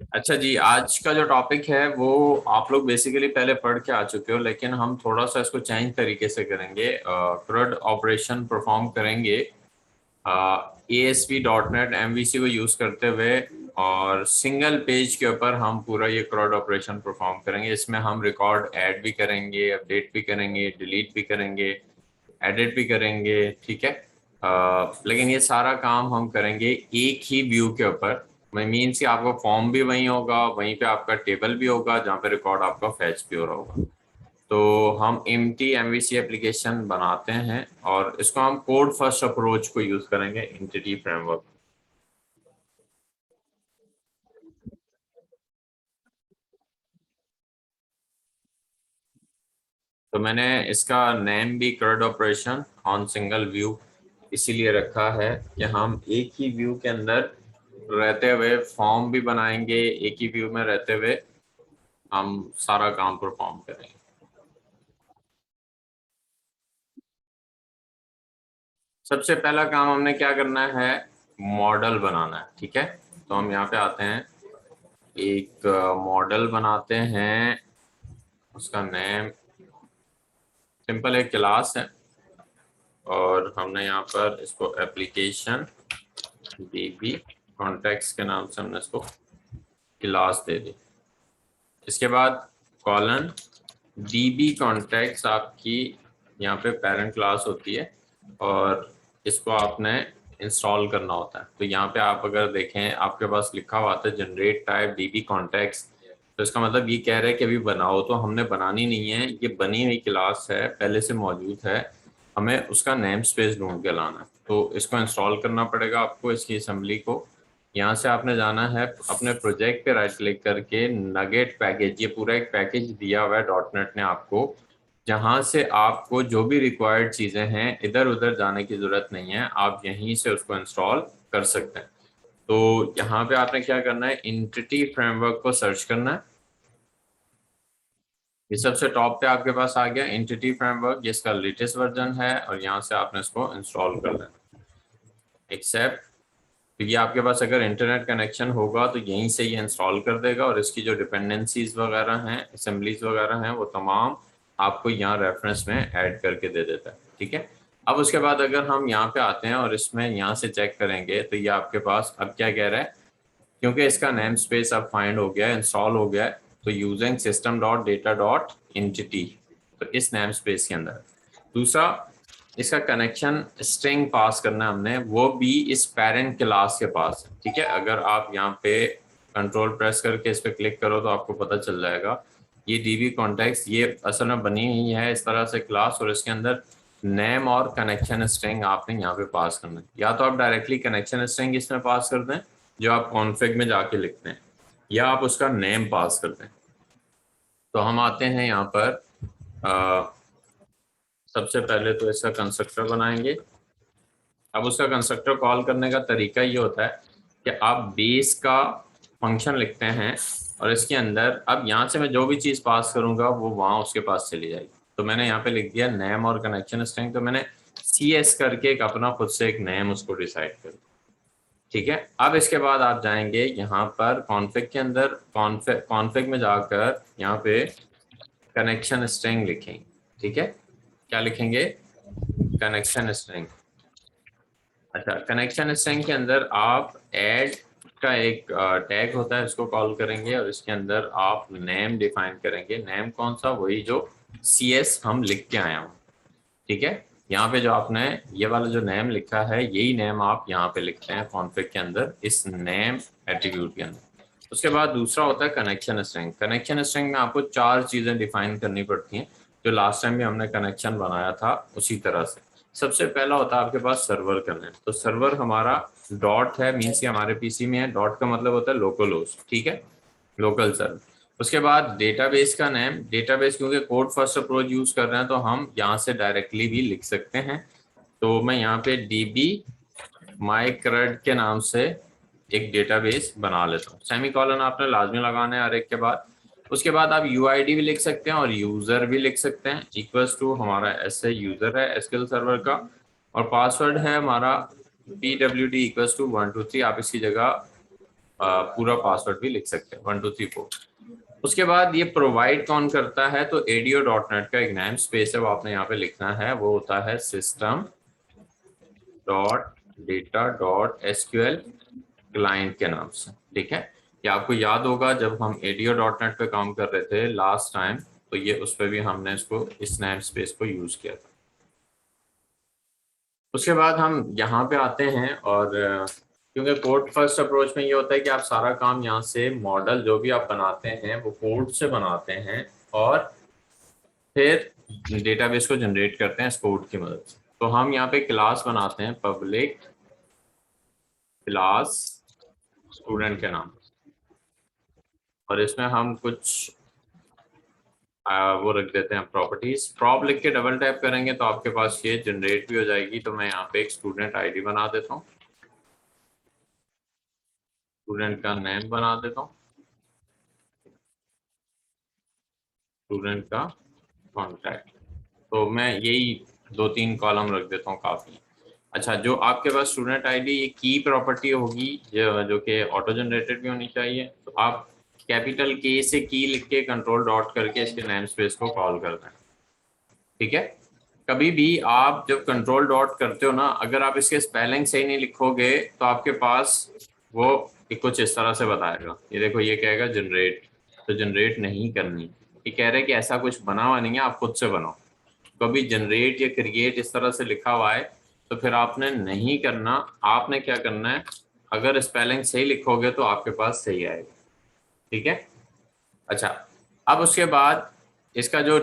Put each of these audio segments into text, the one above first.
अच्छा जी, आज का जो टॉपिक है वो आप लोग बेसिकली पहले पढ़ के आ चुके हो, लेकिन हम थोड़ा सा इसको चेंज तरीके से करेंगे। CRUD ऑपरेशन परफॉर्म करेंगे ASP.NET MVC को यूज करते हुए, और सिंगल पेज के ऊपर हम पूरा ये CRUD ऑपरेशन परफॉर्म करेंगे। इसमें हम रिकॉर्ड ऐड भी करेंगे, अपडेट भी करेंगे, डिलीट भी करेंगे, एडिट भी करेंगे, ठीक है। लेकिन ये सारा काम हम करेंगे एक ही व्यू के ऊपर। मीन्स कि आपका फॉर्म भी वहीं होगा, वहीं पे आपका टेबल भी होगा जहाँ पे रिकॉर्ड आपका फैच भी हो रहा होगा। तो हम एम्प्टी MVC एप्लीकेशन बनाते हैं और इसको हम कोड फर्स्ट अप्रोच को यूज करेंगे, एंटिटी फ्रेमवर्क। तो मैंने इसका नेम भी CRUD operation on single view इसीलिए रखा है कि हम एक ही व्यू के अंदर रहते हुए फॉर्म भी बनाएंगे, एक ही व्यू में रहते हुए हम सारा काम परफॉर्म करेंगे। सबसे पहला काम हमने क्या करना है, मॉडल बनाना है, ठीक है। तो हम यहाँ पे आते हैं, एक मॉडल बनाते हैं। उसका नेम सिंपल एक क्लास है, और हमने यहाँ पर इसको एप्लीकेशन DB कॉन्टेक्स्ट के नाम से हमने इसको क्लास दे दी। इसके बाद कॉलन DB कॉन्टेक्स्ट आपकी यहाँ पे पेरेंट क्लास होती है, और इसको आपने इंस्टॉल करना होता है। तो यहाँ पे आप अगर देखें, आपके पास लिखा हुआ था जनरेट टाइप DB कॉन्टेक्स्ट, तो इसका मतलब ये कह रहा है कि अभी बनाओ। तो हमने बनानी नहीं है, ये बनी हुई क्लास है, पहले से मौजूद है, हमें उसका नेम स्पेस ढूंढ के लाना है। तो इसको इंस्टॉल करना पड़ेगा आपको, इसकी असेंबली को। यहाँ से आपने जाना है अपने प्रोजेक्ट पे राइट क्लिक करके नगेट पैकेज, ये पूरा एक पैकेज दिया हुआ है डॉटनेट ने आपको, जहाँ से आपको जो भी रिक्वायर्ड चीज़ें हैं इधर उधर जाने की ज़रूरत नहीं है, आप यहीं से उसको इंस्टॉल कर सकते हैं। तो यहाँ पे आपने क्या करना है, एंटिटी फ्रेमवर्क को सर्च करना है। ये सबसे टॉप पे आपके पास आ गया एंटिटी फ्रेमवर्क, जिसका लेटेस्ट वर्जन है, और यहाँ से आपने इसको इंस्टॉल करना है, एक्सेप्ट। तो ये आपके पास अगर इंटरनेट कनेक्शन होगा तो यहीं से ये इंस्टॉल कर देगा, और इसकी जो डिपेंडेंसीज वगैरह हैं, असेंबलीज वगैरह हैं, वो तमाम आपको यहाँ रेफरेंस में ऐड करके दे देता है, ठीक है। अब उसके बाद अगर हम यहाँ पे आते हैं और इसमें यहाँ से चेक करेंगे, तो ये आपके पास अब क्या कह रहा है, क्योंकि इसका नेम स्पेस अब फाइंड हो गया है, इंस्टॉल हो गया है, तो using system dot data dot entity, तो इस नेम स्पेस के अंदर। दूसरा, इसका कनेक्शन स्ट्रिंग पास करना है हमने, वो भी इस पेरेंट क्लास के पास है, ठीक है। अगर आप यहाँ पे कंट्रोल प्रेस करके इस पर क्लिक करो तो आपको पता चल जाएगा, ये DB कॉन्टेक्स्ट ये असल में बनी हुई है इस तरह से क्लास, और इसके अंदर नेम और कनेक्शन स्ट्रिंग आपने यहाँ पे पास करना है। या तो आप डायरेक्टली कनेक्शन स्ट्रिंग इसमें पास कर दें जो आप कॉन्फ़िग में जाके लिखते हैं, या आप उसका नेम पास कर दें। तो हम आते हैं यहाँ पर, सबसे पहले तो इसका कंस्ट्रक्टर बनाएंगे। अब उसका कंस्ट्रक्टर कॉल करने का तरीका ये होता है कि आप बेस का फंक्शन लिखते हैं, और इसके अंदर अब यहाँ से मैं जो भी चीज़ पास करूँगा वो वहाँ उसके पास चली जाएगी। तो मैंने यहाँ पे लिख दिया नेम और कनेक्शन स्ट्रिंग, तो मैंने CS करके एक अपना खुद से एक नेम उसको डिसाइड कर दिया, ठीक है। अब इसके बाद आप जाएंगे यहाँ पर कॉन्फ़िग के अंदर, कॉन्फ़िग में जाकर यहाँ पे कनेक्शन स्ट्रिंग लिखेंगे, ठीक है। क्या लिखेंगे, कनेक्शन स्ट्रिंग। अच्छा, कनेक्शन स्ट्रिंग के अंदर आप ऐड का एक टैग होता है, उसको कॉल करेंगे, और इसके अंदर आप नेम डिफाइन करेंगे। नेम कौन सा, वही जो CS हम लिख के आया हूँ, ठीक है। यहाँ पे जो आपने ये वाला जो नेम लिखा है, यही नेम आप यहाँ पे लिखते हैं कॉन्फ़िग के अंदर, इस नेम एट्रीब्यूट के अंदर। उसके बाद दूसरा होता है कनेक्शन स्ट्रिंग। कनेक्शन स्ट्रिंग में आपको 4 चीज़ें डिफाइन करनी पड़ती हैं, जो लास्ट टाइम भी हमने कनेक्शन बनाया था उसी तरह से। सबसे पहला होता है आपके पास सर्वर का नेम। तो सर्वर हमारा डॉट है, मीन्स कि हमारे PC में है, डॉट का मतलब होता है लोकल होस्ट, ठीक है, लोकल सर्वर। उसके बाद डेटाबेस का नेम, डेटाबेस क्योंकि कोड फर्स्ट अप्रोच यूज कर रहे हैं तो हम यहाँ से डायरेक्टली भी लिख सकते हैं। तो मैं यहाँ पे DB माइक्रड के नाम से एक डेटाबेस बना लेता हूँ। सेमीकोलन आपने लाजमी लगाना है हर एक के बाद। उसके बाद आप UID भी लिख सकते हैं और यूजर भी लिख सकते हैं, इक्वल्स टू हमारा ऐसे यूजर है SQL सर्वर का, और पासवर्ड है हमारा pwd इक्वल्स टू 123, आप इसकी जगह पूरा पासवर्ड भी लिख सकते हैं 1234। उसके बाद ये प्रोवाइड कौन करता है, तो ADO.NET का एक नेम स्पेस है वो आपने यहाँ पे लिखना है, वो होता है system.data.sql क्लाइंट के नाम से। ठीक है, ये आपको याद होगा जब हम ADO.NET पे काम कर रहे थे लास्ट टाइम, तो ये उस पर भी हमने इसको इस नेम स्पेस को यूज किया था। उसके बाद हम यहाँ पे आते हैं और क्योंकि कोड फर्स्ट अप्रोच में ये होता है कि आप सारा काम यहाँ से मॉडल जो भी आप बनाते हैं वो कोड से बनाते हैं और फिर डेटाबेस को जनरेट करते हैं इस कोड की मदद से। तो हम यहाँ पे क्लास बनाते हैं, पब्लिक क्लास स्टूडेंट के नाम, और इसमें हम कुछ वो रख देते हैं प्रॉपर्टीज। प्रॉप लिख के डबल टैप करेंगे तो आपके पास ये जनरेट भी हो जाएगी। तो मैं यहाँ पे एक स्टूडेंट आईडी बना देता हूँ, स्टूडेंट का नेम बना देता हूँ, स्टूडेंट का कॉन्टैक्ट। तो मैं यही 2-3 कॉलम रख देता हूँ, काफ़ी। अच्छा, जो आपके पास स्टूडेंट आईडी ये की प्रॉपर्टी होगी जो कि ऑटो जनरेटेड भी होनी चाहिए, तो आप कैपिटल के से की लिख के कंट्रोल डॉट करके इसके नेम स्पेस को कॉल कर दें। ठीक है, कभी भी आप जब कंट्रोल डॉट करते हो ना, अगर आप इसके स्पेलिंग सही नहीं लिखोगे तो आपके पास वो कुछ इस तरह से बताएगा। ये देखो, ये कहेगा जनरेट, तो जनरेट नहीं करनी। ये कह रहे हैं कि ऐसा कुछ बना हुआ नहीं है, आप खुद से बनाओ। कभी जनरेट या क्रिएट इस तरह से लिखा हुआ है तो फिर आपने नहीं करना। आपने क्या करना है, अगर स्पेलिंग सही लिखोगे तो आपके पास सही आएगा। ठीक है, अच्छा, अब उसके बाद इसका जो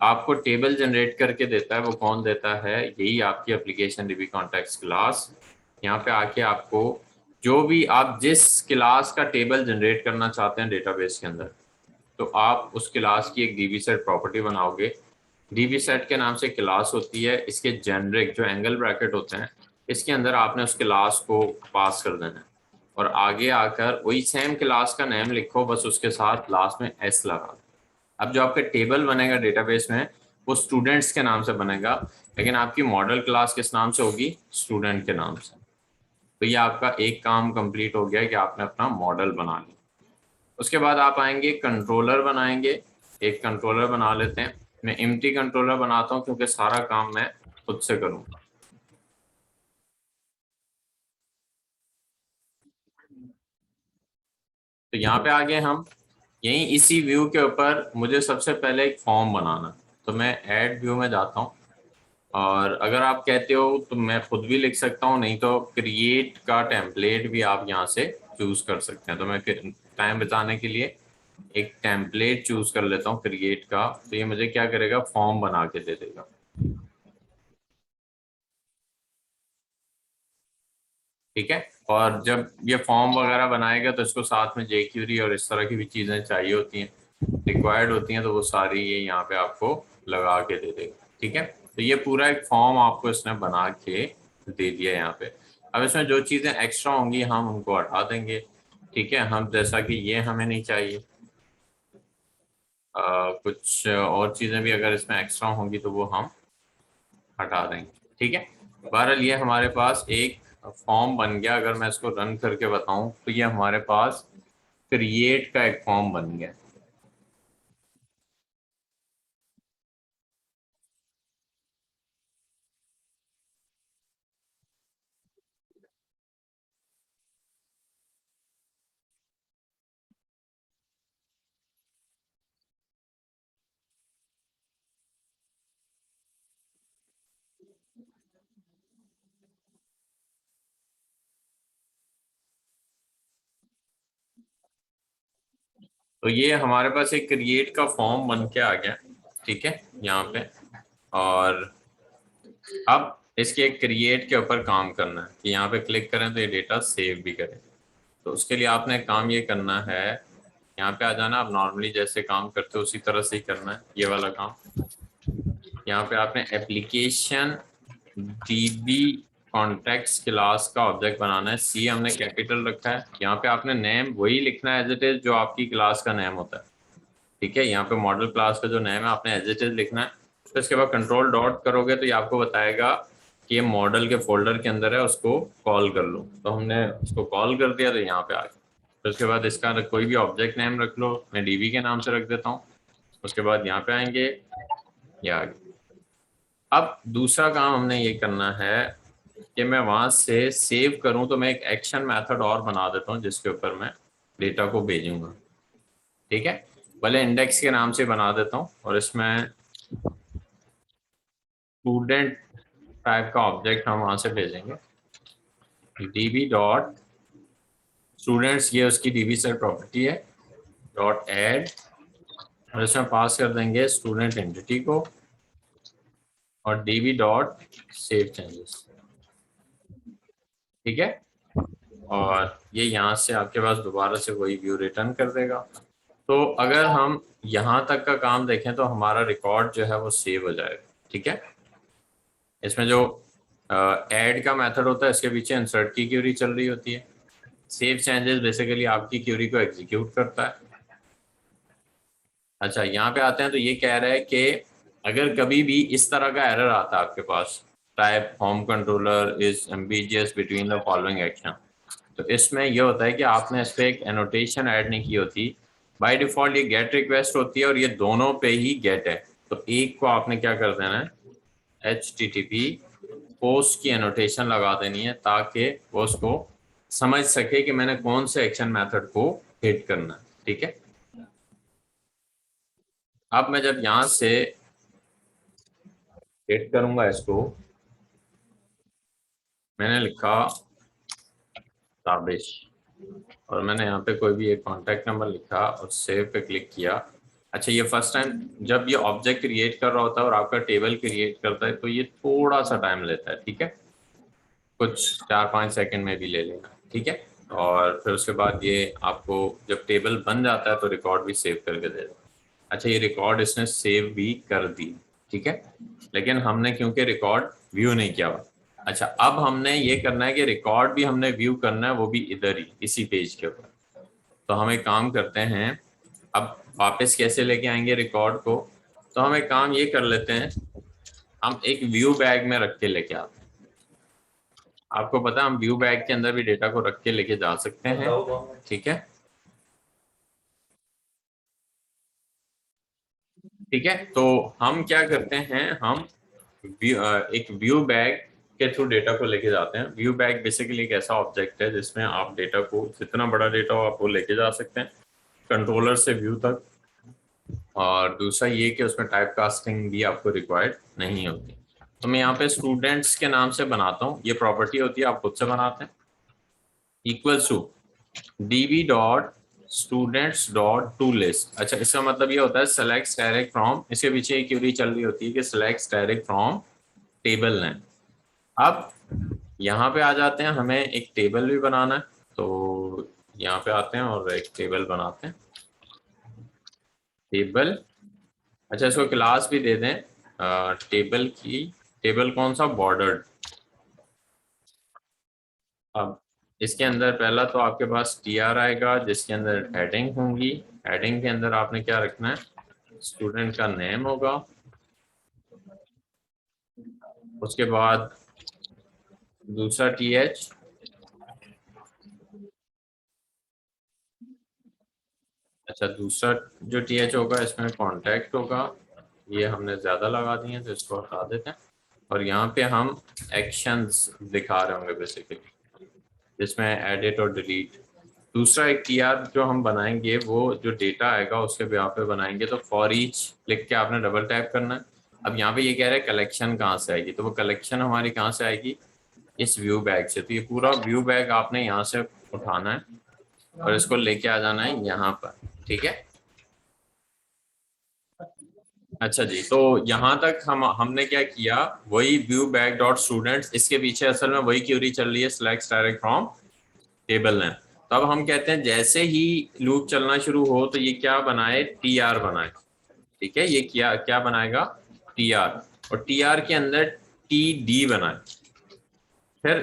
आपको टेबल जनरेट करके देता है वो कौन देता है, यही आपकी एप्लीकेशन डीबी कॉन्टेक्स्ट क्लास। यहाँ पे आके आपको जो भी आप जिस क्लास का टेबल जनरेट करना चाहते हैं डेटाबेस के अंदर, तो आप उस क्लास की एक डीबी सेट प्रॉपर्टी बनाओगे। डीबी सेट के नाम से क्लास होती है, इसके जेनरिक जो एंगल ब्रैकेट होते हैं इसके अंदर आपने उस क्लास को पास कर देना है, और आगे आकर वही सेम क्लास का नेम लिखो, बस उसके साथ लास्ट में एस लगा दो। अब जो आपका टेबल बनेगा डेटाबेस में वो स्टूडेंट्स के नाम से बनेगा, लेकिन आपकी मॉडल क्लास किस नाम से होगी, स्टूडेंट के नाम से। तो ये आपका एक काम कंप्लीट हो गया कि आपने अपना मॉडल बना लिया। उसके बाद आप आएंगे कंट्रोलर बनाएंगे। एक कंट्रोलर बना लेते हैं, मैं एम्प्टी कंट्रोलर बनाता हूँ क्योंकि सारा काम मैं खुद से करूँगा। तो यहाँ पे आगे हम यहीं इसी व्यू के ऊपर मुझे सबसे पहले एक फॉर्म बनाना है, तो मैं ऐड व्यू में जाता हूँ। और अगर आप कहते हो तो मैं खुद भी लिख सकता हूँ, नहीं तो क्रिएट का टेम्पलेट भी आप यहाँ से चूज कर सकते हैं। तो मैं टाइम बचाने के लिए एक टेम्पलेट चूज कर लेता हूँ क्रिएट का, तो ये मुझे क्या करेगा, फॉर्म बना के दे देगा। ठीक है, और जब ये फॉर्म वगैरह बनाएगा तो इसको साथ में jQuery और इस तरह की भी चीज़ें चाहिए होती हैं, रिक्वायर्ड होती हैं, तो वो सारी ये यहाँ पे आपको लगा के दे देगा। ठीक है, तो ये पूरा एक फॉर्म आपको इसने बना के दे दिया यहाँ पे। अब इसमें जो चीज़ें एक्स्ट्रा होंगी हम उनको हटा देंगे। ठीक है, हम जैसा कि ये हमें नहीं चाहिए, कुछ और चीज़ें भी अगर इसमें एक्स्ट्रा होंगी तो वो हम हटा देंगे। ठीक है, बहरहाल ये हमारे पास एक फॉर्म बन गया। अगर मैं इसको रन करके बताऊं तो ये हमारे पास क्रिएट का एक फॉर्म बन गया। तो ये हमारे पास एक क्रिएट का फॉर्म बन के आ गया। ठीक है, यहाँ पे, और अब इसके क्रिएट के ऊपर काम करना है कि यहाँ पे क्लिक करें तो ये डेटा सेव भी करें। तो उसके लिए आपने काम ये करना है, यहाँ पे आ जाना। आप नॉर्मली जैसे काम करते हो उसी तरह से ही करना है ये वाला काम। यहाँ पे आपने एप्लीकेशन डीबी कॉन्टेक्स्ट क्लास का ऑब्जेक्ट बनाना है। सी हमने कैपिटल रखा है। यहाँ पे आपने नेम वही लिखना है एज इट इज जो आपकी क्लास का नेम होता है। ठीक है, यहाँ पे मॉडल क्लास का जो नेम है आपने एज इट इज लिखना है। तो इसके बाद कंट्रोल डॉट करोगे तो ये आपको बताएगा कि ये मॉडल के फोल्डर के अंदर है, उसको कॉल कर लो। तो हमने उसको कॉल कर दिया तो यहाँ पे आ गया। तो उसके बाद इसका कोई भी ऑब्जेक्ट नेम रख लो, मैं डीबी के नाम से रख देता हूँ। उसके बाद यहाँ पे आएंगे, ये आ गया। अब दूसरा काम हमने ये करना है कि मैं वहां से सेव करूं, तो मैं एक एक्शन मेथड और बना देता हूं जिसके ऊपर मैं डेटा को भेजूंगा। ठीक है, भले इंडेक्स के नाम से बना देता हूं और इसमें स्टूडेंट टाइप का ऑब्जेक्ट हम वहां से भेजेंगे। डीबी डॉट स्टूडेंट्स, ये उसकी डीबी से प्रॉपर्टी है, डॉट एड, और इसमें पास कर देंगे स्टूडेंट एंटिटी को, और डीबी डॉट सेव चेंजेस। ठीक है, और ये यहाँ से आपके पास दोबारा से वही व्यू रिटर्न कर देगा। तो अगर हम यहाँ तक का काम देखें तो हमारा रिकॉर्ड जो है वो सेव हो जाएगा। ठीक है, इसमें जो ऐड का मेथड होता है, इसके पीछे इंसर्ट की क्यूरी चल रही होती है। सेव चेंजेस बेसिकली आपकी क्यूरी को एग्जीक्यूट करता है। अच्छा, यहाँ पे आते हैं तो ये कह रहा है कि अगर कभी भी इस तरह का एरर आता है आपके पास, type home controller is ambiguous between the following action, तो इसमें यह होता है कि आपने इस पर एक एनोटेशन ऐड नहीं की होती। बाय डिफॉल्ट ये गेट रिक्वेस्ट होती है और ये दोनों पे ही गेट है। तो एक को आपने क्या कर देना है, HTTP पोस्ट की एनोटेशन लगा देनी है, ताकि वो उसको समझ सके कि मैंने कौन से एक्शन मेथड को हिट करना है। ठीक है, अब मैं जब यहां से हिट करूंगा इसको, मैंने लिखा ताबिश, और मैंने यहाँ पे कोई भी एक कॉन्टैक्ट नंबर लिखा और सेव पे क्लिक किया। अच्छा, ये फर्स्ट टाइम जब ये ऑब्जेक्ट क्रिएट कर रहा होता है और आपका टेबल क्रिएट करता है तो ये थोड़ा सा टाइम लेता है। ठीक है, कुछ 4-5 सेकंड में भी ले लेगा। ठीक है, और फिर उसके बाद ये आपको जब टेबल बन जाता है तो रिकॉर्ड भी सेव करके दे देगा। अच्छा, ये रिकॉर्ड इसने सेव भी कर दी। ठीक है, लेकिन हमने क्योंकि रिकॉर्ड व्यू नहीं किया हुआ। अच्छा, अब हमने ये करना है कि रिकॉर्ड भी हमने व्यू करना है, वो भी इधर ही इसी पेज के ऊपर। तो हम एक काम करते हैं, अब वापस कैसे लेके आएंगे रिकॉर्ड को, तो हम एक काम ये कर लेते हैं, हम एक व्यू बैग में रख के लेके आते हैं। आपको पता है हम व्यू बैग के अंदर भी डेटा को रख के लेके जा सकते हैं। ठीक है, ठीक है, तो हम क्या करते हैं, हम एक व्यू बैग के थ्रू डेटा को लेके जाते हैं। व्यू बैग बेसिकली एक ऐसा ऑब्जेक्ट है जिसमें आप डेटा को, जितना बड़ा डेटा हो आप वो लेके जा सकते हैं कंट्रोलर से व्यू तक। और दूसरा ये कि उसमें टाइप कास्टिंग भी आपको रिक्वायर्ड नहीं होती। तो मैं यहाँ पे स्टूडेंट्स के नाम से बनाता हूँ, ये प्रॉपर्टी होती है, आप खुद से बनाते हैं। Equals to db dot students dot to list. अच्छा, इसका मतलब ये होता है सेलेक्ट डायरेक्ट फ्रॉम, इसके पीछे एक क्वेरी चल रही होती है कि select direct from table name. अब यहाँ पे आ जाते हैं, हमें एक टेबल भी बनाना है, तो यहाँ पे आते हैं और एक टेबल बनाते हैं, टेबल। अच्छा, इसको क्लास भी दे दें टेबल की, टेबल कौन सा, बॉर्डर्ड। अब इसके अंदर पहला तो आपके पास tr आएगा जिसके अंदर हेडिंग होंगी। हेडिंग के अंदर आपने क्या रखना है, स्टूडेंट का नेम होगा। उसके बाद दूसरा th, अच्छा दूसरा जो th होगा इसमें कांटेक्ट होगा, ये हमने ज़्यादा लगा दिए हैं तो इसको हटा देते हैं। और यहाँ पे हम एक्शंस दिखा रहे होंगे बेसिकली, जिसमें एडिट और डिलीट। दूसरा एक tr जो हम बनाएंगे वो जो डेटा आएगा उसके ब्याह पे बनाएंगे, तो फॉर ईच लिख के आपने डबल टैप करना है। अब यहाँ पे ये कह रहा है कलेक्शन कहाँ से आएगी, तो वो कलेक्शन हमारी कहाँ से आएगी, इस व्यू बैग से। तो ये पूरा व्यू बैग आपने यहाँ से उठाना है और इसको लेके आ जाना है यहाँ पर। ठीक है, अच्छा जी, तो यहाँ तक हमने क्या किया, वही व्यू बैग डॉट स्टूडेंट्स, इसके पीछे असल में वही क्यूरी चल रही है, select direct from table name. तो अब हम कहते हैं जैसे ही लूप चलना शुरू हो तो ये क्या बनाए, tr बनाए। ठीक है, ये क्या क्या बनाएगा, tr, और tr के अंदर td बनाए। फिर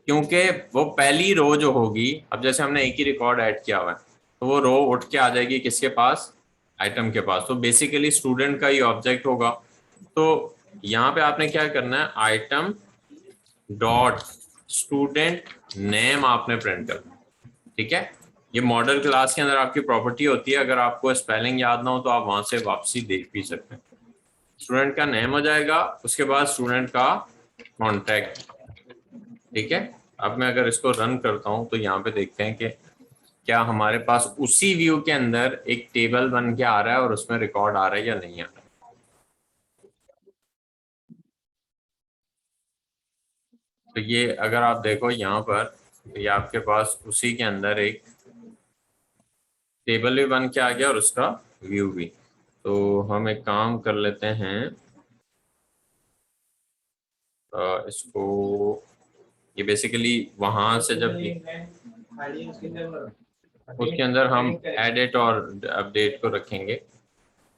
क्योंकि वो पहली रो जो होगी, अब जैसे हमने एक ही रिकॉर्ड ऐड किया हुआ है तो वो रो उठ के आ जाएगी किसके पास, आइटम के पास। तो बेसिकली स्टूडेंट का ही ऑब्जेक्ट होगा। तो यहाँ पे आपने क्या करना है, आइटम डॉट स्टूडेंट नेम आपने प्रिंट करना, ठीक है। ये मॉडल क्लास के अंदर आपकी प्रॉपर्टी होती है, अगर आपको स्पेलिंग याद ना हो तो आप वहां से वापसी देख भी सकते हैं। स्टूडेंट का नेम हो जाएगा, उसके बाद स्टूडेंट का कॉन्टैक्ट, ठीक है। अब मैं अगर इसको रन करता हूं तो यहाँ पे देखते हैं कि क्या हमारे पास उसी व्यू के अंदर एक टेबल बन के आ रहा है और उसमें रिकॉर्ड आ रहा है या नहीं आ रहा है। तो ये अगर आप देखो यहाँ पर, ये आपके पास उसी के अंदर एक टेबल भी बन के आ गया और उसका व्यू भी। तो हम एक काम कर लेते हैं, इसको, ये बेसिकली वहां से जब उसके अंदर हम एडिट और अपडेट को रखेंगे,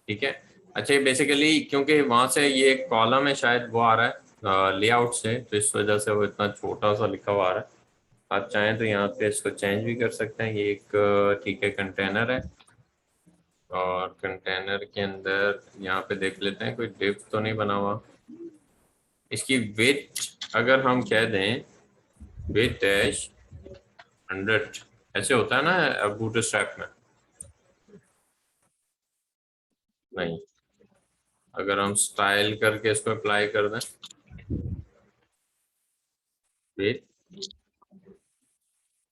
ठीक है। अच्छा, ये बेसिकली क्योंकि वहां से ये एक कॉलम है शायद वो आ रहा है लेआउट से, तो इस वजह से वो इतना छोटा सा लिखा हुआ आ रहा है। आप चाहें तो यहाँ पे इसको चेंज भी कर सकते हैं। ये एक ठीक है कंटेनर है, और कंटेनर के अंदर यहाँ पे देख लेते हैं कोई डिव तो नहीं बना हुआ। इसकी विड्थ अगर हम कह दें विथ डैश 100, ऐसे होता है ना बूटस्ट्रैप में, नहीं, अगर हम स्टाइल करके इसको अप्लाई कर दें विथ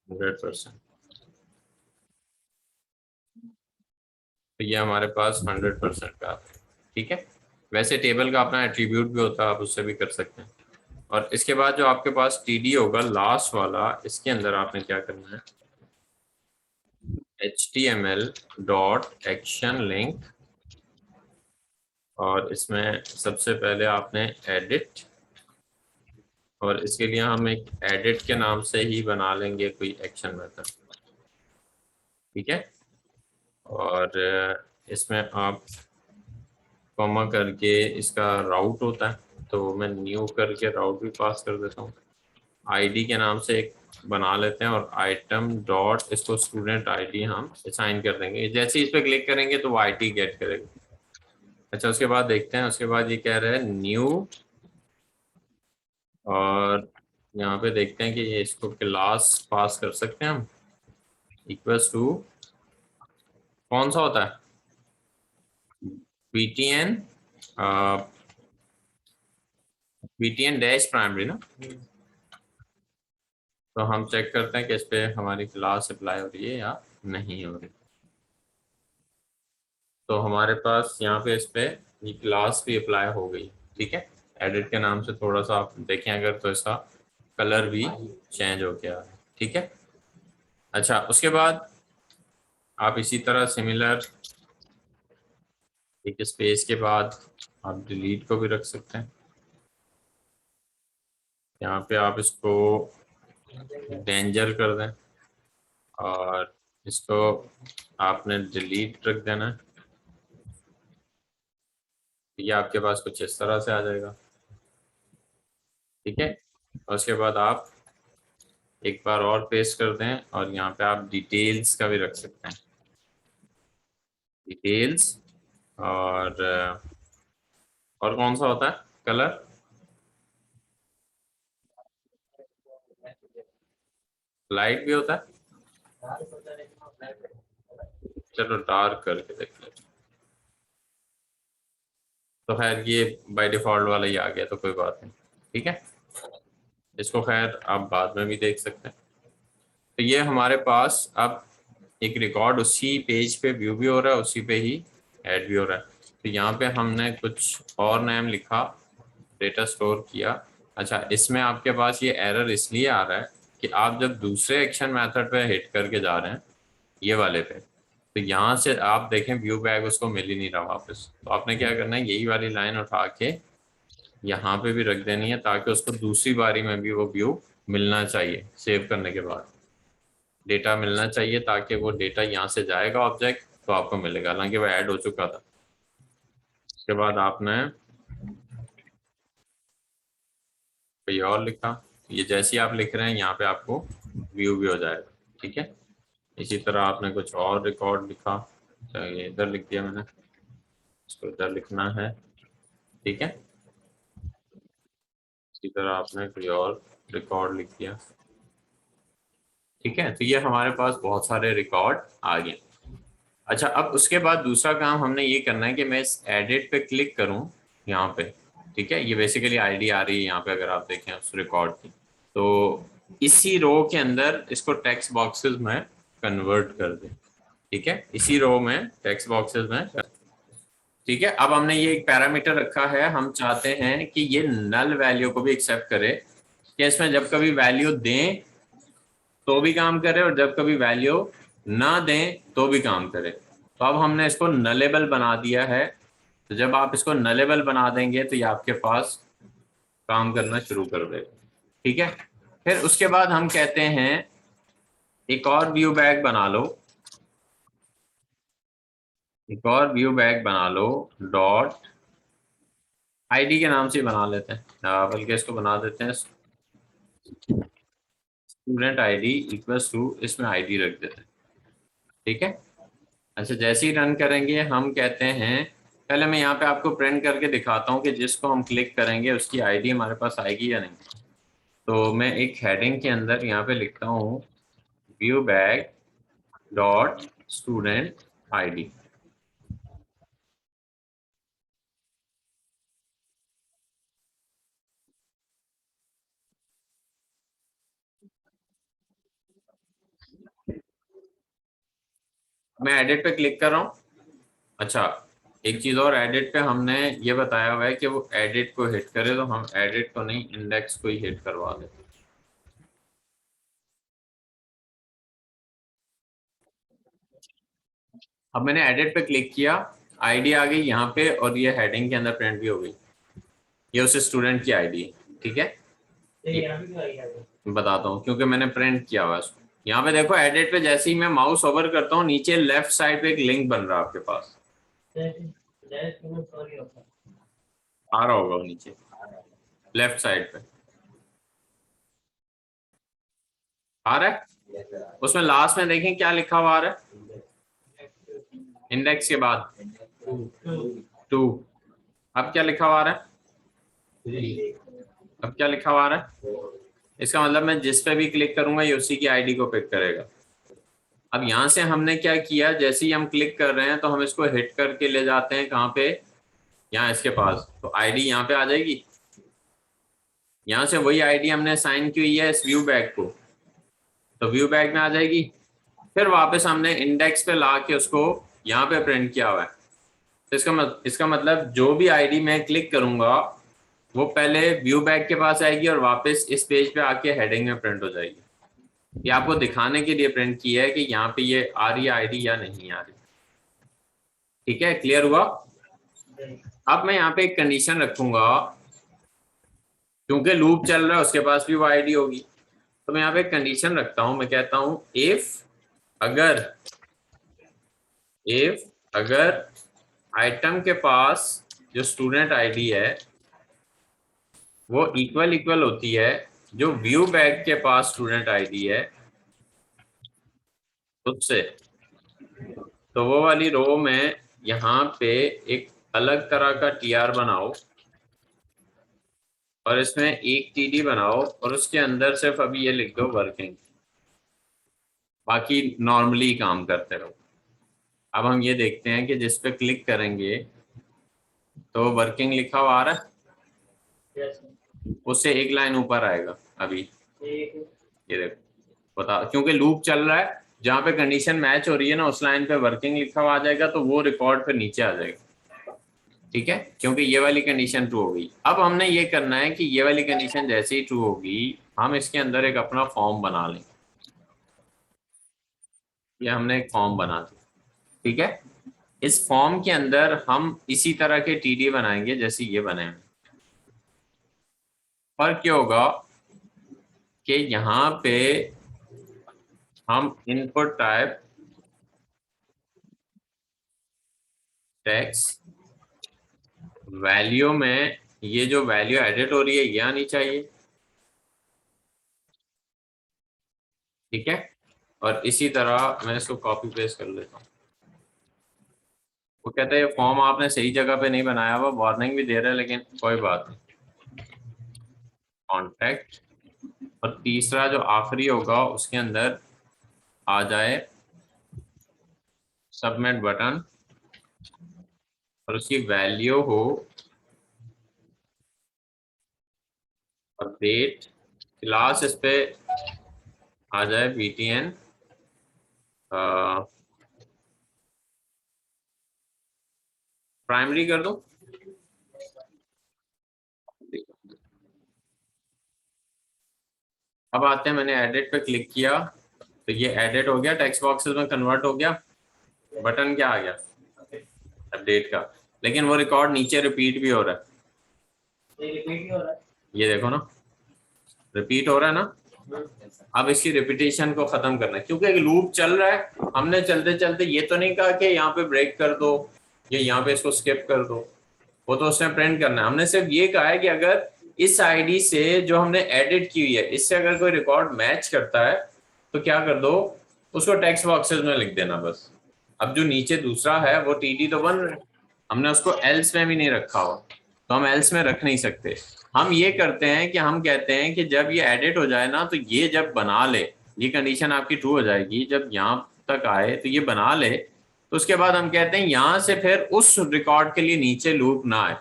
100%, तो ये हमारे पास 100% का आता है, ठीक है। वैसे टेबल का अपना एट्रीब्यूट भी होता है, आप उससे भी कर सकते हैं। और इसके बाद जो आपके पास टीडी होगा लास्ट वाला, इसके अंदर आपने क्या करना है, HTML डॉट एक्शन लिंक, और इसमें सबसे पहले आपने एडिट, और इसके लिए हम एक एडिट के नाम से ही बना लेंगे कोई एक्शन मेथड, ठीक है। और इसमें आप कॉमा करके इसका राउट होता है, तो मैं न्यू करके राउट भी पास कर देता हूँ। आईडी के नाम से एक बना लेते हैं, और आइटम डॉट इसको स्टूडेंट आईडी हम असाइन कर देंगे। जैसे ही इस पर क्लिक करेंगे तो वो आईडी गेट करेगा। अच्छा, उसके बाद देखते हैं, उसके बाद ये कह रहा है न्यू, और यहाँ पे देखते हैं कि ये इसको क्लास पास कर सकते हैं हम, इक्वल्स टू कौन सा होता है, ptn, ptn डैश प्राइमरी ना। तो हम चेक करते हैं कि इस पे हमारी क्लास अप्लाई हो रही है या नहीं हो रही। तो हमारे पास यहाँ पे इस पे ये क्लास भी अप्लाई हो गई, ठीक है। एडिट के नाम से थोड़ा सा आप देखें अगर, तो इसका कलर भी चेंज हो गया है, ठीक है। अच्छा, उसके बाद आप इसी तरह सिमिलर एक स्पेस के बाद आप डिलीट को भी रख सकते हैं। यहाँ पे आप इसको डेंजर कर दें, और इसको आपने डिलीट रख देना है। ये आपके पास कुछ इस तरह से आ जाएगा, ठीक है। और उसके बाद आप एक बार और पेस्ट कर दें, और यहाँ पे आप डिटेल्स का भी रख सकते हैं, डिटेल्स, और कौन सा होता है कलर, लाइट भी होता है, चलो डार्क करके देख लेते हैं। तो खैर ये बाय डिफॉल्ट वाला ही आ गया, तो कोई बात नहीं, ठीक है। इसको खैर आप बाद में भी देख सकते हैं। तो ये हमारे पास अब एक रिकॉर्ड उसी पेज पे व्यू भी हो रहा है, उसी पे ही ऐड भी हो रहा है। तो यहाँ पे हमने कुछ और नेम लिखा, डेटा स्टोर किया। अच्छा, इसमें आपके पास ये एरर इसलिए आ रहा है कि आप जब दूसरे एक्शन मेथड पे हिट करके जा रहे हैं, ये वाले पे, तो यहाँ से आप देखें व्यू बैग उसको मिल ही नहीं रहा वापस। तो आपने क्या करना है, यही वाली लाइन उठा के यहाँ पे भी रख देनी है, ताकि उसको दूसरी बारी में भी वो व्यू मिलना चाहिए। सेव करने के बाद डेटा मिलना चाहिए, ताकि वो डेटा यहाँ से जाएगा ऑब्जेक्ट तो आपको मिलेगा, हालांकि वो ऐड हो चुका था। उसके बाद आपने कोई और लिखा, ये जैसे ही आप लिख रहे हैं यहाँ पे आपको व्यू भी हो जाएगा, ठीक है। इसी तरह आपने कुछ और रिकॉर्ड लिखा, तो ये इधर लिख दिया मैंने, इसको इधर लिखना है, ठीक है। इसी तरह आपने कोई और रिकॉर्ड लिख दिया। ठीक है, तो ये हमारे पास बहुत सारे रिकॉर्ड आ गए। अच्छा, अब उसके बाद दूसरा काम हमने ये करना है कि मैं इस एडिट पे क्लिक करूं यहाँ पे। ठीक है, ये बेसिकली आईडी आ रही है यहाँ पे, अगर आप देखें उस रिकॉर्ड की, तो इसी रो के अंदर इसको टेक्स्ट बॉक्सेस में कन्वर्ट कर दें। ठीक है, इसी रो में टेक्स्ट बॉक्सेस में। ठीक है, अब हमने ये एक पैरामीटर रखा है, हम चाहते हैं कि ये नल वैल्यू को भी एक्सेप्ट करे, कि इसमें जब कभी वैल्यू दें तो भी काम करे और जब कभी वैल्यू ना दें तो भी काम करे। तो अब हमने इसको नलेबल बना दिया है। तो जब आप इसको नलेबल बना देंगे तो ये आपके पास काम करना शुरू कर देगा। ठीक है, फिर उसके बाद हम कहते हैं एक और व्यू बैग बना लो, एक और व्यू बैग बना लो, डॉट आईडी के नाम से ही बना लेते हैं, बल्कि इसको बना देते हैं स्टूडेंट आईडी इक्वल्स टू, इसमें आईडी रख देते हैं। ठीक है, अच्छा जैसे ही रन करेंगे हम कहते हैं, पहले मैं यहाँ पे आपको प्रिंट करके दिखाता हूँ कि जिसको हम क्लिक करेंगे उसकी आईडी हमारे पास आएगी या नहीं। तो मैं एक हेडिंग के अंदर यहाँ पे लिखता हूँ view bag dot student ID. मैं एडिट पे क्लिक कर रहा हूँ। अच्छा, एक चीज और, एडिट पे हमने ये बताया हुआ है कि वो एडिट को हिट करे, तो हम एडिट को नहीं, इंडेक्स को ही हिट करवा देते हैं। अब मैंने एडिट पे क्लिक किया, आईडी आ गई यहाँ पे और ये हेडिंग के अंदर प्रिंट भी हो गई, ये उस स्टूडेंट की आईडी है। ठीक है, बताता हूँ क्योंकि मैंने प्रिंट किया हुआ है उसको। यहाँ पे देखो, एडिट पे जैसे ही मैं माउस ओवर करता हूँ नीचे लेफ्ट साइड पे एक लिंक बन रहा है आपके पास, आ रहा होगा वो नीचे लेफ्ट साइड पे, आ रहा है। उसमें लास्ट में देखें क्या लिखा हुआ आ रहा है, इंडेक्स के बाद 2। अब क्या लिखा हुआ आ रहा है, अब क्या लिखा हुआ आ रहा है, इसका मतलब मैं जिस पे भी क्लिक करूंगा ये उसी की आईडी को पिक करेगा। अब यहाँ से हमने क्या किया, जैसे ही हम क्लिक कर रहे हैं तो हम इसको हिट करके ले जाते हैं कहाँ पे, यहाँ इसके पास, तो आईडी यहाँ पे आ जाएगी। यहाँ से वही आईडी हमने असाइन की हुई है इस व्यू बैग को, तो व्यू बैग में आ जाएगी। फिर वापस हमने इंडेक्स पे ला के उसको यहाँ पे प्रिंट किया हुआ है। तो इसका मतलब जो भी आईडी मैं क्लिक करूंगा वो पहले व्यू बैग के पास आएगी और वापस इस पेज पे आके हेडिंग में प्रिंट हो जाएगी। ये आपको दिखाने के लिए प्रिंट की है कि यहाँ पे ये आ रही है आईडी या नहीं आ रही। ठीक है, क्लियर हुआ। अब मैं यहाँ पे एक कंडीशन रखूंगा, क्योंकि लूप चल रहा है उसके पास भी वो आईडी होगी, तो मैं यहाँ पे एक कंडीशन रखता हूँ, मैं कहता हूँ इफ अगर, इफ अगर आइटम के पास जो स्टूडेंट आईडी है वो इक्वल इक्वल होती है जो व्यू बैग के पास स्टूडेंट आईडी है उससे, तो वो वाली रो में यहाँ पे एक अलग तरह का टीआर बनाओ और इसमें एक टीडी बनाओ और उसके अंदर सिर्फ अभी ये लिख दो वर्किंग, बाकी नॉर्मली काम करते रहो। अब हम ये देखते हैं कि जिस पे क्लिक करेंगे तो वर्किंग लिखा हुआ आ रहा है, उससे एक लाइन ऊपर आएगा अभी, ये देखो बता, क्योंकि लूप चल रहा है, जहाँ पे कंडीशन मैच हो रही है ना उस लाइन पे वर्किंग लिखा हुआ आ जाएगा, तो वो रिकॉर्ड पे नीचे आ जाएगा। ठीक है, क्योंकि ये वाली कंडीशन ट्रू हो गई। अब हमने ये करना है कि ये वाली कंडीशन जैसे ही ट्रू होगी हम इसके अंदर एक अपना फॉर्म बना लें। ये हमने एक फॉर्म बना दिया। ठीक है, इस फॉर्म के अंदर हम इसी तरह के टीडी बनाएंगे जैसे ये बने हैं। फर्क क्या होगा कि यहाँ पे हम इनपुट टाइप टेक्स्ट वैल्यू में ये जो वैल्यू एडिट हो रही है ये आनी चाहिए। ठीक है, और इसी तरह मैं इसको कॉपी पेस्ट कर लेता हूँ। वो कहता है ये फॉर्म आपने सही जगह पे नहीं बनाया हुआ, वार्निंग भी दे रहा है, लेकिन कोई बात नहीं। कॉन्टैक्ट, और तीसरा जो आखिरी होगा उसके अंदर आ जाए सबमिट बटन, और उसकी वैल्यू हो अपडेट, क्लास इस पे आ जाए btn प्राइमरी कर दो। अब आते हैं, मैंने एडिट पे क्लिक किया तो ये एडिट हो गया, टेक्स्ट बॉक्सेस में कन्वर्ट हो गया, बटन क्या आ गया अपडेट का, लेकिन वो रिकॉर्ड नीचे रिपीट भी हो रहा है, ये देखो ना, रिपीट हो रहा है ना। अब इसकी रिपीटेशन को खत्म करना है, क्योंकि एक लूप चल रहा है, हमने चलते चलते ये तो नहीं कहा कि यहाँ पे ब्रेक कर दो या यहाँ पे इसको स्किप कर दो, वो तो उसने प्रिंट करना है। हमने सिर्फ ये कहा है कि अगर इस आईडी से जो हमने एडिट की हुई है इससे अगर कोई रिकॉर्ड मैच करता है तो क्या कर दो, उसको टेक्स्ट बॉक्सेस में लिख देना बस। अब जो नीचे दूसरा है वो टीटी तो बन रहा है, हमने उसको एल्स में भी नहीं रखा हो, तो हम एल्स में रख नहीं सकते। हम ये करते हैं कि हम कहते हैं कि जब ये एडिट हो जाए ना, तो ये जब बना ले, ये कंडीशन आपकी ट्रू हो जाएगी, जब यहाँ तक आए तो ये बना ले, तो उसके बाद हम कहते हैं यहाँ से फिर उस रिकॉर्ड के लिए नीचे लूप ना आए।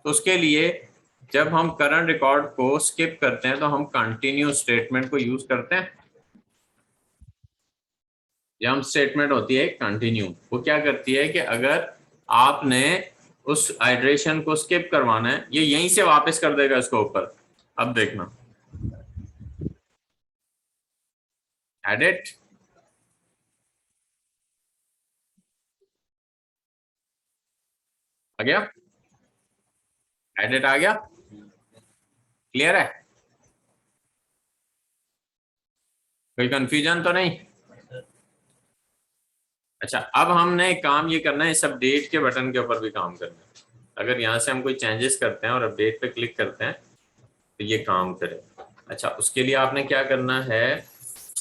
तो उसके लिए जब हम करंट रिकॉर्ड को स्किप करते हैं तो हम कंटिन्यू स्टेटमेंट को यूज करते हैं। जंप स्टेटमेंट होती है कंटिन्यू, वो क्या करती है कि अगर आपने उस आइट्रेशन को स्किप करवाना है, ये यहीं से वापस कर देगा इसको ऊपर। अब देखना, एडिट, आ गया, एडिट आ गया, क्लियर है, कोई कंफ्यूजन तो नहीं। अच्छा, अब हमने काम ये करना है, इस अपडेट के बटन के ऊपर भी काम करना है। अगर यहाँ से हम कोई चेंजेस करते हैं और अपडेट पे क्लिक करते हैं तो ये काम करे। अच्छा, उसके लिए आपने क्या करना है,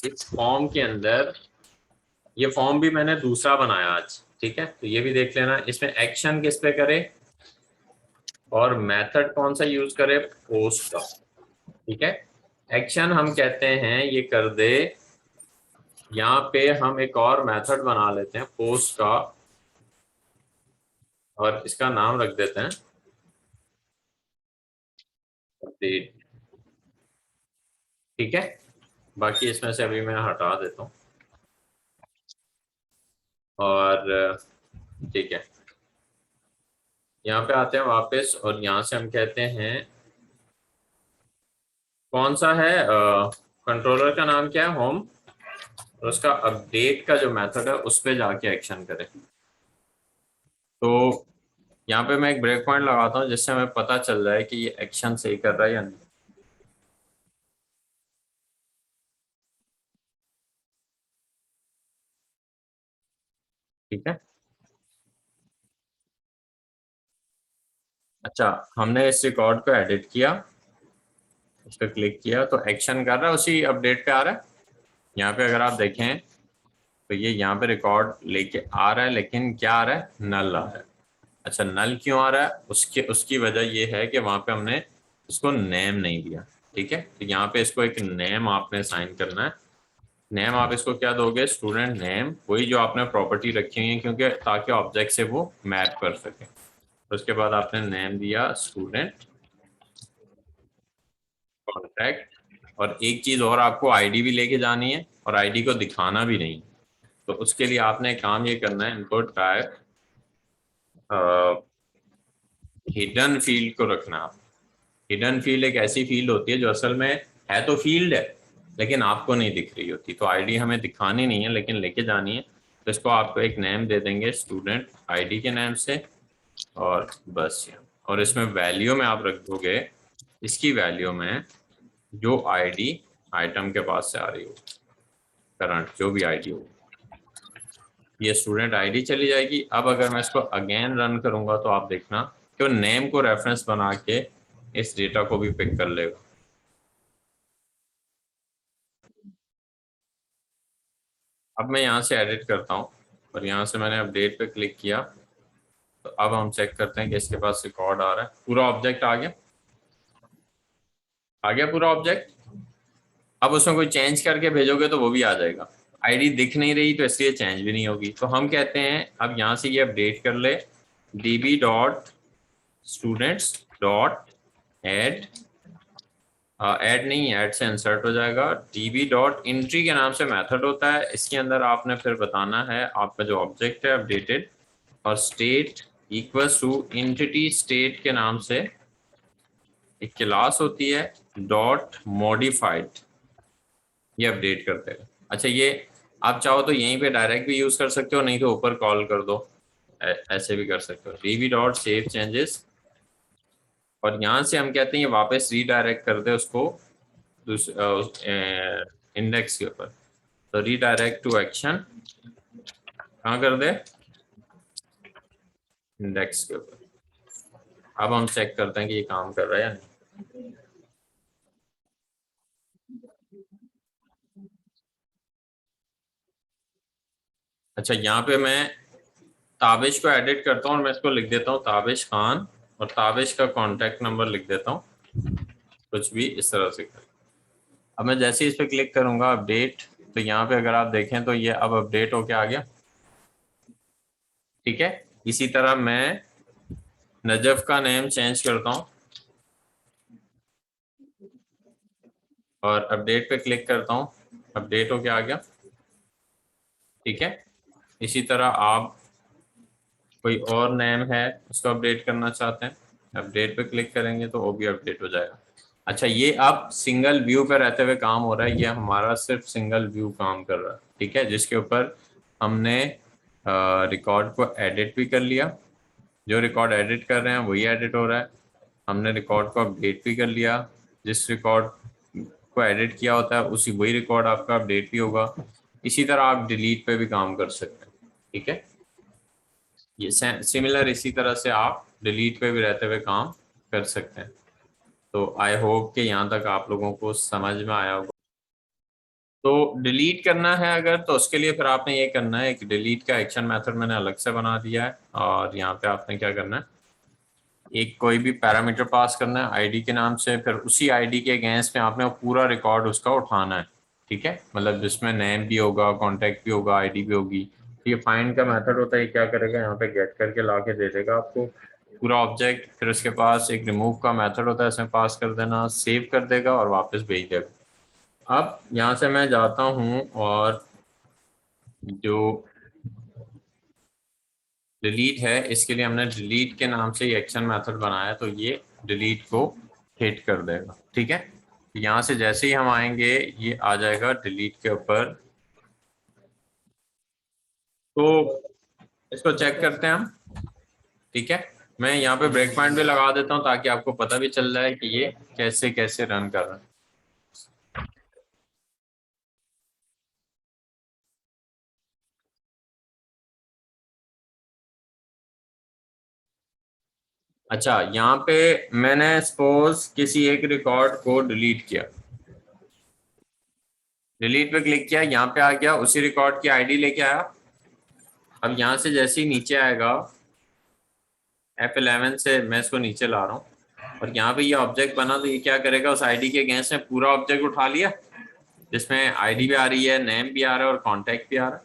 इस फॉर्म के अंदर, ये फॉर्म भी मैंने दूसरा बनाया आज, ठीक है, तो ये भी देख लेना। इसमें एक्शन किस पे करे और मेथड कौन सा यूज करे, पोस्ट का, ठीक है। एक्शन हम कहते हैं ये कर दे, यहाँ पे हम एक और मेथड बना लेते हैं पोस्ट का, और इसका नाम रख देते हैं अपडेट, ठीक है। बाकी इसमें से अभी मैं हटा देता हूँ, और ठीक है, यहाँ पे आते हैं वापस, और यहाँ से हम कहते हैं कौन सा है, कंट्रोलर का नाम क्या है, होम, और उसका अपडेट का जो मेथड है उस पे जाके एक्शन करें। तो यहाँ पे मैं एक ब्रेक पॉइंट लगाता हूँ जिससे हमें पता चल जाए कि ये एक्शन सही कर रहा है या नहीं, ठीक है। अच्छा, हमने इस रिकॉर्ड को एडिट किया, उस पर क्लिक किया तो एक्शन कर रहा है, उसी अपडेट पे आ रहा है। यहाँ पे अगर आप देखें तो ये यहाँ पे रिकॉर्ड लेके आ रहा है, लेकिन क्या आ रहा है, नल आ रहा है। अच्छा, नल क्यों आ रहा है, उसके उसकी वजह ये है कि वहाँ पे हमने इसको नेम नहीं दिया, ठीक है। तो यहाँ पे इसको एक नेम आपने साइन करना है। नेम आप इसको क्या दोगे, स्टूडेंट नेम, वही जो आपने प्रॉपर्टी रखी हुई है, क्योंकि ताकि ऑब्जेक्ट से वो मैप कर सके। तो उसके बाद आपने नेम दिया स्टूडेंट कॉन्टैक्ट, और एक चीज और, आपको आईडी भी लेके जानी है और आईडी को दिखाना भी नहीं। तो उसके लिए आपने काम ये करना है, इनपुट टाइप हिडन फील्ड को रखना आप। हिडन फील्ड एक ऐसी फील्ड होती है जो असल में है तो फील्ड है, लेकिन आपको नहीं दिख रही होती। तो आईडी हमें दिखानी नहीं है लेकिन लेके जानी है, तो इसको आपको एक नेम दे देंगे स्टूडेंट आईडी के नाम से, और बस ये, और इसमें वैल्यू में आप रख दोगे, इसकी वैल्यू में जो आईडी आइटम के पास से आ रही हो, करंट जो भी आईडी हो, ये स्टूडेंट आईडी चली जाएगी। अब अगर मैं इसको अगेन रन करूंगा तो आप देखना कि वो नेम को रेफरेंस बना के इस डेटा को भी पिक कर लेगा। अब मैं यहाँ से एडिट करता हूँ, और यहाँ से मैंने अपडेट पे क्लिक किया, तो अब हम चेक करते हैं कि इसके पास रिकॉर्ड आ रहा है, पूरा ऑब्जेक्ट आ गया। आ गया पूरा ऑब्जेक्ट। अब उसमें कोई चेंज करके भेजोगे तो वो भी आ जाएगा। आईडी दिख नहीं रही तो इसलिए चेंज भी नहीं होगी। तो हम कहते हैं अब यहाँ से ये अपडेट कर ले, db dot students dot add, add नहीं, ऐड से इंसर्ट हो जाएगा। db डॉट एंट्री के नाम से मेथड होता है, इसके अंदर आपने फिर बताना है आपका जो ऑब्जेक्ट है अपडेटेड, और state equals to entity state के नाम से एक क्लास होती है डॉट मॉडिफाइड, ये अपडेट करते हैं। अच्छा, ये आप चाहो तो यहीं पे डायरेक्ट भी यूज कर सकते हो, नहीं तो ऊपर कॉल कर दो, ऐसे भी कर सकते हो, db डॉट सेव चेंजेस, और यहाँ से हम कहते हैं ये वापस रीडायरेक्ट कर दे उसको इंडेक्स के ऊपर। तो रीडायरेक्ट टू एक्शन कहाँ कर दे, इंडेक्स के ऊपर। अब हम चेक करते हैं कि ये काम कर रहा है या नहीं। अच्छा, यहाँ पे मैं ताबिश को एडिट करता हूँ और मैं इसको लिख देता हूँ ताबिश खान, और ताबिश का कॉन्टैक्ट नंबर लिख देता हूँ, कुछ भी इस तरह से कर। अब मैं जैसे ही इस पर क्लिक करूंगा अपडेट, तो यहाँ पे अगर आप देखें तो ये अब अपडेट होके आ गया। ठीक है, इसी तरह मैं नजफ का नेम चेंज करता हूँ और अपडेट पे क्लिक करता हूँ, अपडेट होके आ गया। ठीक है, इसी तरह आप कोई और नेम है उसको अपडेट करना चाहते हैं, अपडेट पे क्लिक करेंगे तो वो भी अपडेट हो जाएगा। अच्छा, ये अब सिंगल व्यू पे रहते हुए काम हो रहा है, ये हमारा सिर्फ सिंगल व्यू काम कर रहा है। ठीक है, जिसके ऊपर हमने रिकॉर्ड को एडिट भी कर लिया, जो रिकॉर्ड एडिट कर रहे हैं वही एडिट हो रहा है। हमने रिकॉर्ड को अपडेट भी कर लिया, जिस रिकॉर्ड को एडिट किया होता है उसी वही रिकॉर्ड आपका अपडेट भी होगा। इसी तरह आप डिलीट पे भी काम कर सकते हैं। ठीक है, ये सिमिलर इसी तरह से आप डिलीट पे भी रहते हुए काम कर सकते हैं। तो आई होप कि यहाँ तक आप लोगों को समझ में आया होगा। तो डिलीट करना है अगर, तो उसके लिए फिर आपने ये करना है, एक डिलीट का एक्शन मेथड मैंने अलग से बना दिया है, और यहाँ पे आपने क्या करना है, एक कोई भी पैरामीटर पास करना है आईडी के नाम से, फिर उसी आईडी के अगेंस्ट में आपने वो पूरा रिकॉर्ड उसका उठाना है। ठीक है, मतलब जिसमें नेम भी होगा, कॉन्टैक्ट भी होगा, आईडी भी होगी। तो ये फाइंड का मेथड होता है, क्या करेगा यहाँ पे गेट करके ला के दे देगा आपको पूरा ऑब्जेक्ट। फिर उसके पास एक रिमूव का मेथड होता है, इसमें पास कर देना, सेव कर देगा और वापस भेज देगा। अब यहाँ से मैं जाता हूँ और जो डिलीट है, इसके लिए हमने डिलीट के नाम से ये एक्शन मेथड बनाया, तो ये डिलीट को हिट कर देगा। ठीक है, यहाँ से जैसे ही हम आएंगे ये आ जाएगा डिलीट के ऊपर। तो इसको चेक करते हैं हम। ठीक है, मैं यहाँ पे ब्रेक पॉइंट भी लगा देता हूँ ताकि आपको पता भी चल जाए कि ये कैसे कैसे रन कर रहा है। अच्छा, यहाँ पे मैंने सपोज किसी एक रिकॉर्ड को डिलीट किया, डिलीट पे क्लिक किया, यहाँ पे आ गया, उसी रिकॉर्ड की आईडी लेके आया। अब यहाँ से जैसे ही नीचे आएगा, F11 से मैं इसको नीचे ला रहा हूँ और यहाँ पे ये ऑब्जेक्ट बना, तो ये क्या करेगा, उस आईडी के अगेंस्ट में पूरा ऑब्जेक्ट उठा लिया, जिसमें आईडी भी आ रही है, नेम भी आ रहा है और कॉन्टैक्ट भी आ रहा है।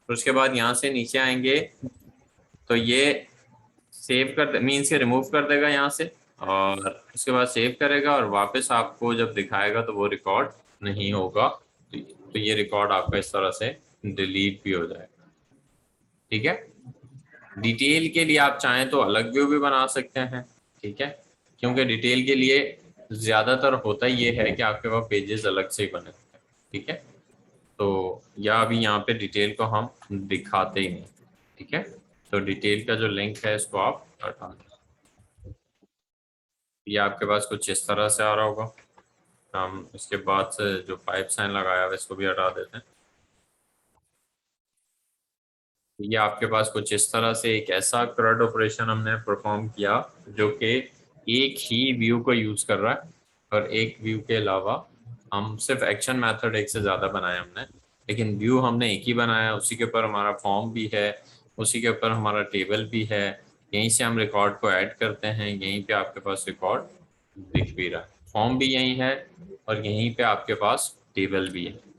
तो उसके बाद यहाँ से नीचे आएंगे तो ये सेव कर मीन्स के रिमूव कर देगा यहाँ से, और उसके बाद सेव करेगा और वापस आपको जब दिखाएगा तो वो रिकॉर्ड नहीं होगा। तो ये रिकॉर्ड आपका इस तरह से डिलीट भी हो जाएगा। ठीक है, डिटेल के लिए आप चाहें तो अलग व्यू भी बना सकते हैं। ठीक है, क्योंकि डिटेल के लिए ज़्यादातर होता ये है कि आपके पास पेजेस अलग से ही बने होते हैं। ठीक है, तो या अभी यहाँ पे डिटेल को हम दिखाते ही नहीं। ठीक है, तो डिटेल का जो लिंक है इसको आप हटा दें। ये आपके पास कुछ इस तरह से आ रहा होगा। हम इसके बाद से जो पाइप साइन लगाया हुआ है इसको भी हटा देते हैं। ये आपके पास कुछ इस तरह से एक ऐसा CRUD ऑपरेशन हमने परफॉर्म किया जो कि एक ही व्यू को यूज कर रहा है, और एक व्यू के अलावा हम सिर्फ एक्शन मेथड एक से ज़्यादा बनाए हमने, लेकिन व्यू हमने एक ही बनाया। उसी के ऊपर हमारा फॉर्म भी है, उसी के ऊपर हमारा टेबल भी है, यहीं से हम रिकॉर्ड को ऐड करते हैं, यहीं पे आपके पास रिकॉर्ड दिख भी रहा है। फॉर्म भी यही है और यहीं पे आपके पास टेबल भी है।